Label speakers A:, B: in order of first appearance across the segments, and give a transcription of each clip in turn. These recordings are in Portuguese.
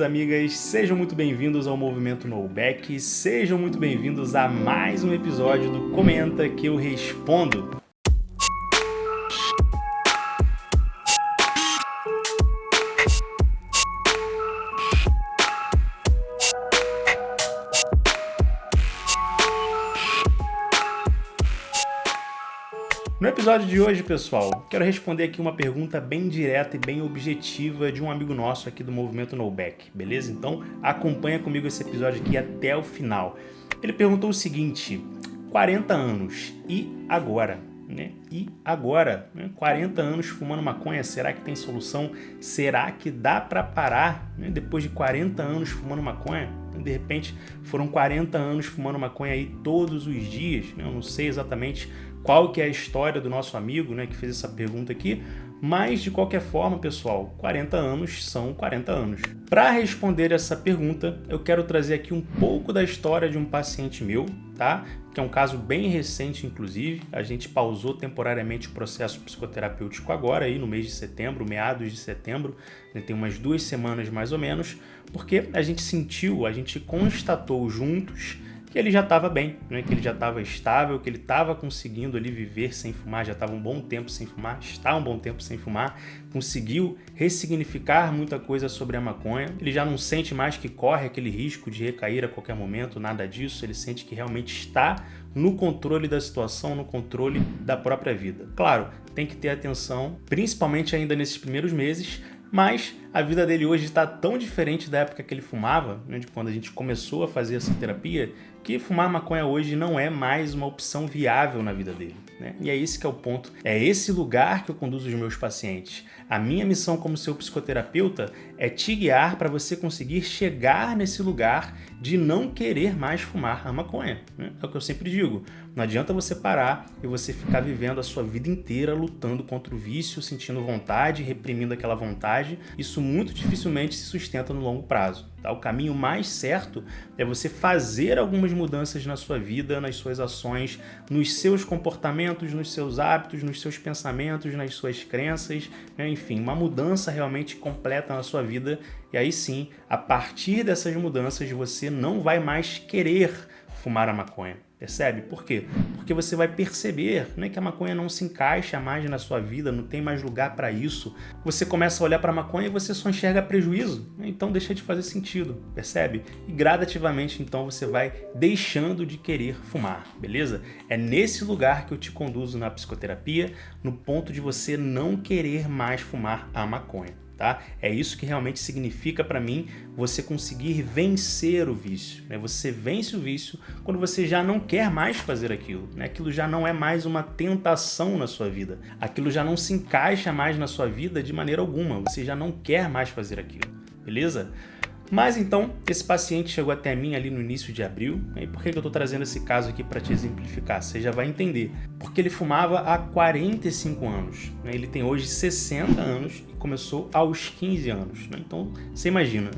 A: Amigas, sejam muito bem-vindos ao Movimento No Back, sejam muito bem-vindos a mais um episódio do Comenta que eu respondo. No episódio de hoje, pessoal, quero responder aqui uma pergunta bem direta e bem objetiva de um amigo nosso aqui do Movimento No Back, beleza? Então acompanha comigo esse episódio aqui até o final. Ele perguntou o seguinte: 40 anos, e agora? E agora? 40 anos fumando maconha, será que tem solução? Será que dá pra parar depois de 40 anos fumando maconha? De repente foram 40 anos fumando maconha aí todos os dias, eu não sei exatamente qual que é a história do nosso amigo, que fez essa pergunta aqui, mas de qualquer forma, pessoal, 40 anos são 40 anos. Para responder essa pergunta, eu quero trazer aqui um pouco da história de um paciente meu, tá? Que é um caso bem recente, inclusive. A gente pausou temporariamente o processo psicoterapêutico agora, aí no mês de setembro, meados de setembro, tem umas 2 semanas mais ou menos, porque a gente constatou juntos que ele já estava bem, que ele já estava estável, que ele estava conseguindo ali viver sem fumar, já estava um bom tempo sem fumar, está um bom tempo sem fumar, conseguiu ressignificar muita coisa sobre a maconha, ele já não sente mais que corre aquele risco de recair a qualquer momento, nada disso, ele sente que realmente está no controle da situação, no controle da própria vida. Claro, tem que ter atenção, principalmente ainda nesses primeiros meses, mas a vida dele hoje está tão diferente da época que ele fumava, de quando a gente começou a fazer essa terapia, que fumar maconha hoje não é mais uma opção viável na vida dele. E é esse que é o ponto, é esse lugar que eu conduzo os meus pacientes. A minha missão como seu psicoterapeuta é te guiar para você conseguir chegar nesse lugar de não querer mais fumar a maconha. É o que eu sempre digo, não adianta você parar e você ficar vivendo a sua vida inteira lutando contra o vício, sentindo vontade, reprimindo aquela vontade. Isso muito dificilmente se sustenta no longo prazo. O caminho mais certo é você fazer algumas mudanças na sua vida, nas suas ações, nos seus comportamentos, nos seus hábitos, nos seus pensamentos, nas suas crenças, enfim, uma mudança realmente completa na sua vida. E aí sim, a partir dessas mudanças, você não vai mais querer fumar a maconha. Percebe? Por quê? Porque você vai perceber que a maconha não se encaixa mais na sua vida, não tem mais lugar para isso. Você começa a olhar para a maconha e você só enxerga prejuízo, então deixa de fazer sentido, percebe? E gradativamente então você vai deixando de querer fumar, beleza? É nesse lugar que eu te conduzo na psicoterapia, no ponto de você não querer mais fumar a maconha. Tá? É isso que realmente significa para mim você conseguir vencer o vício. Você vence o vício quando você já não quer mais fazer aquilo. Aquilo já não é mais uma tentação na sua vida. Aquilo já não se encaixa mais na sua vida de maneira alguma. Você já não quer mais fazer aquilo. Beleza? Mas então, esse paciente chegou até mim ali no início de abril. E por que eu estou trazendo esse caso aqui para te exemplificar? Você já vai entender. Porque ele fumava há 45 anos. Ele tem hoje 60 anos e começou aos 15 anos. Então, você imagina,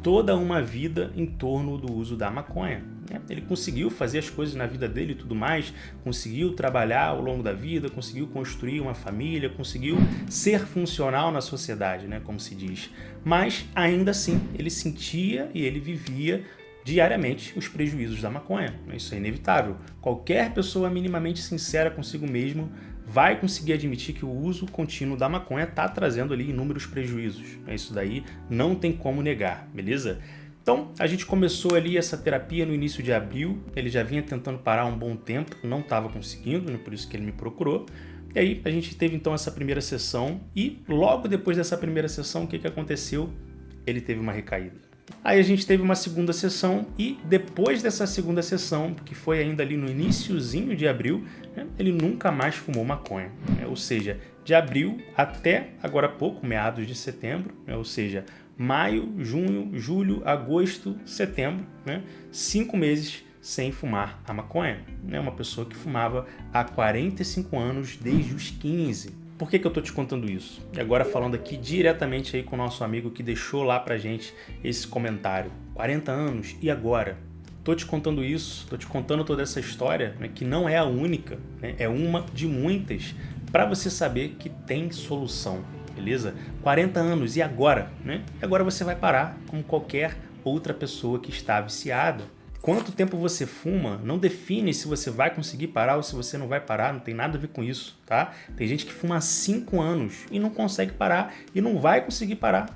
A: toda uma vida em torno do uso da maconha. Ele conseguiu fazer as coisas na vida dele e tudo mais, conseguiu trabalhar ao longo da vida, conseguiu construir uma família, conseguiu ser funcional na sociedade, como se diz. Mas, ainda assim, ele sentia e ele vivia diariamente os prejuízos da maconha. Isso é inevitável. Qualquer pessoa minimamente sincera consigo mesmo vai conseguir admitir que o uso contínuo da maconha está trazendo ali inúmeros prejuízos. Isso daí não tem como negar, beleza? Então, a gente começou ali essa terapia no início de abril, ele já vinha tentando parar há um bom tempo, não estava conseguindo, por isso que ele me procurou. E aí a gente teve então essa primeira sessão e logo depois dessa primeira sessão, o que aconteceu? Ele teve uma recaída. Aí a gente teve uma segunda sessão e depois dessa segunda sessão, que foi ainda ali no iniciozinho de abril, ele nunca mais fumou maconha. Ou seja, de abril até agora há pouco, meados de setembro, ou seja, maio, junho, julho, agosto, setembro, 5 meses sem fumar a maconha. Uma pessoa que fumava há 45 anos desde os 15. Por que eu tô te contando isso? E agora falando aqui diretamente aí com o nosso amigo que deixou lá pra gente esse comentário. 40 anos, e agora? Tô te contando isso, tô te contando toda essa história, que não é a única, é uma de muitas, para você saber que tem solução. beleza? 40 anos, e agora? Né? E agora você vai parar como qualquer outra pessoa que está viciada. Quanto tempo você fuma não define se você vai conseguir parar ou se você não vai parar, não tem nada a ver com isso, tá? Tem gente que fuma há 5 anos e não consegue parar e não vai conseguir parar.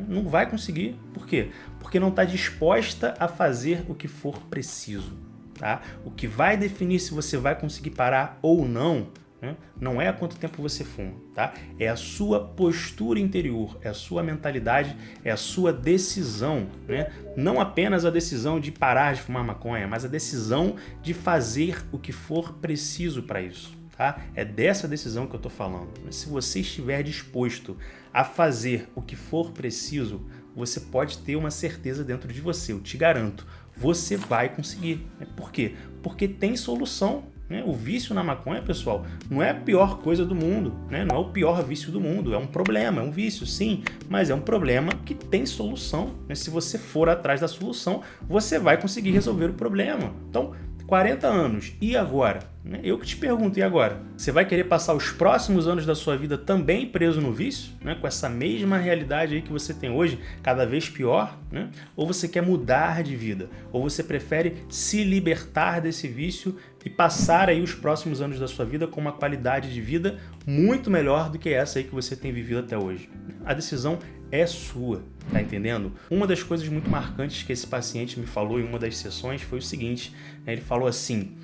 A: Não vai conseguir. Por quê? Porque não está disposta a fazer o que for preciso, tá? O que vai definir se você vai conseguir parar ou não, né? Não é há quanto tempo você fuma, tá? É a sua postura interior, é a sua mentalidade, é a sua decisão, né? Não apenas a decisão de parar de fumar maconha, mas a decisão de fazer o que for preciso para isso, tá? É dessa decisão que eu estou falando. Se você estiver disposto a fazer o que for preciso, você pode ter uma certeza dentro de você, eu te garanto, você vai conseguir. Por quê? Porque tem solução. O vício na maconha, pessoal, não é a pior coisa do mundo, né? Não é o pior vício do mundo, é um problema, é um vício, sim, mas é um problema que tem solução, né? Se você for atrás da solução, você vai conseguir resolver o problema. Então, 40 anos, e agora? Eu que te pergunto, e agora? Você vai querer passar os próximos anos da sua vida também preso no vício? Né? Com essa mesma realidade aí que você tem hoje, cada vez pior? Né? Ou você quer mudar de vida? Ou você prefere se libertar desse vício e passar aí os próximos anos da sua vida com uma qualidade de vida muito melhor do que essa aí que você tem vivido até hoje? A decisão é sua, tá entendendo? Uma das coisas muito marcantes que esse paciente me falou em uma das sessões foi o seguinte, né? Ele falou assim: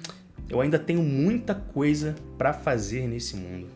A: eu ainda tenho muita coisa para fazer nesse mundo,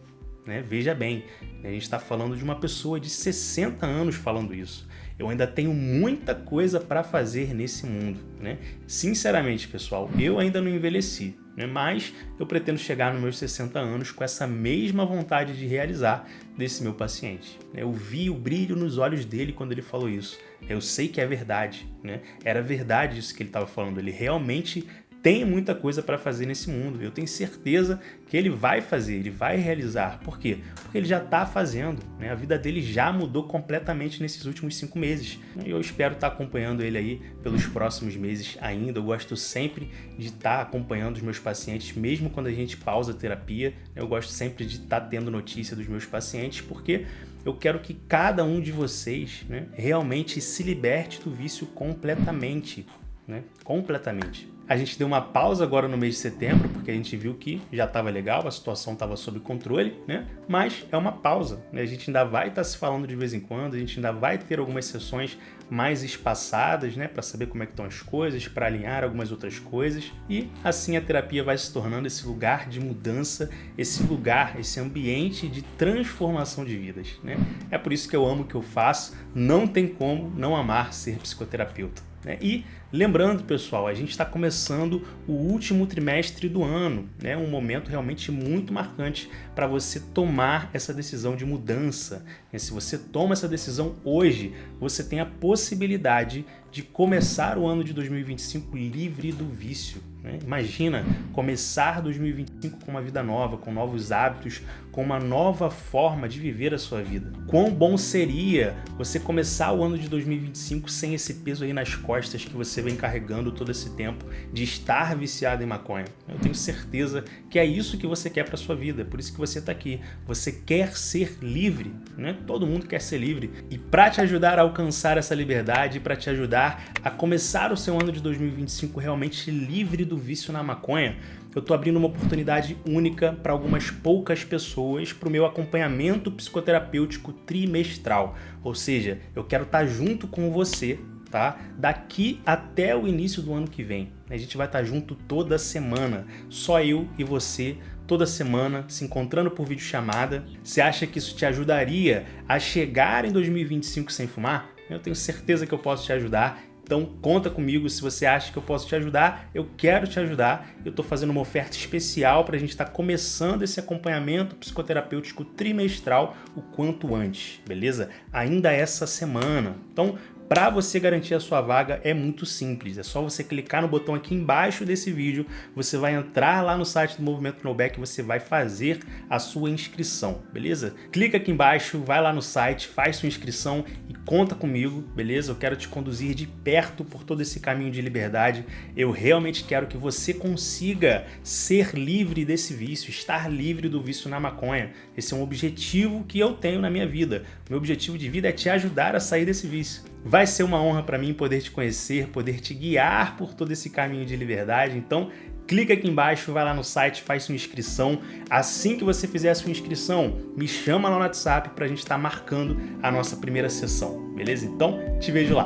A: né? Veja bem, a gente está falando de uma pessoa de 60 anos falando isso. Eu ainda tenho muita coisa para fazer nesse mundo, né? Sinceramente, pessoal, eu ainda não envelheci, né? Mas eu pretendo chegar nos meus 60 anos com essa mesma vontade de realizar desse meu paciente. Eu vi o brilho nos olhos dele quando ele falou isso. Eu sei que é verdade, né? Era verdade isso que ele estava falando. Ele realmente tem muita coisa para fazer nesse mundo. Eu tenho certeza que ele vai fazer, ele vai realizar. Por quê? Porque ele já está fazendo, né? A vida dele já mudou completamente nesses últimos 5 meses. E eu espero estar acompanhando ele aí pelos próximos meses ainda. Eu gosto sempre de estar acompanhando os meus pacientes, mesmo quando a gente pausa a terapia. Eu gosto sempre de estar tendo notícia dos meus pacientes, porque eu quero que cada um de vocês, né, realmente se liberte do vício completamente, né? Completamente. A gente deu uma pausa agora no mês de setembro, porque a gente viu que já estava legal, a situação estava sob controle, né? Mas é uma pausa, né? A gente ainda vai estar se falando de vez em quando, a gente ainda vai ter algumas sessões mais espaçadas, né? Para saber como é que estão as coisas, para alinhar algumas outras coisas. E assim a terapia vai se tornando esse lugar de mudança, esse lugar, esse ambiente de transformação de vidas, né? É por isso que eu amo o que eu faço, não tem como não amar ser psicoterapeuta. E lembrando, pessoal, a gente está começando o último trimestre do ano, né? Um momento realmente muito marcante para você tomar essa decisão de mudança. Se você toma essa decisão hoje, você tem a possibilidade de começar o ano de 2025 livre do vício, né? Imagina começar 2025 com uma vida nova, com novos hábitos, com uma nova forma de viver a sua vida. Quão bom seria você começar o ano de 2025 sem esse peso aí nas costas que você vem carregando todo esse tempo de estar viciado em maconha. Eu tenho certeza que é isso que você quer para sua vida, é por isso que você está aqui. Você quer ser livre, né? Todo mundo quer ser livre. E para te ajudar a alcançar essa liberdade, para te ajudar a começar o seu ano de 2025 realmente livre do vício na maconha, eu estou abrindo uma oportunidade única para algumas poucas pessoas para o meu acompanhamento psicoterapêutico trimestral. Ou seja, eu quero estar junto com você, tá? Daqui até o início do ano que vem. A gente vai estar junto toda semana, só eu e você, toda semana, se encontrando por videochamada. Você acha que isso te ajudaria a chegar em 2025 sem fumar? Eu tenho certeza que eu posso te ajudar. Então conta comigo, se você acha que eu posso te ajudar, eu quero te ajudar. Eu estou fazendo uma oferta especial para a gente estar começando esse acompanhamento psicoterapêutico trimestral o quanto antes, beleza? Ainda essa semana. Então para você garantir a sua vaga é muito simples, é só você clicar no botão aqui embaixo desse vídeo, você vai entrar lá no site do Movimento Knowback e você vai fazer a sua inscrição, beleza? Clica aqui embaixo, vai lá no site, faz sua inscrição e conta comigo, beleza? Eu quero te conduzir de perto por todo esse caminho de liberdade, eu realmente quero que você consiga ser livre desse vício, estar livre do vício na maconha. Esse é um objetivo que eu tenho na minha vida, meu objetivo de vida é te ajudar a sair desse vício. Vai ser uma honra para mim poder te conhecer, poder te guiar por todo esse caminho de liberdade, então clica aqui embaixo, vai lá no site, faz sua inscrição. Assim que você fizer a sua inscrição, me chama lá no WhatsApp para a gente estar marcando a nossa primeira sessão, beleza? Então, te vejo lá.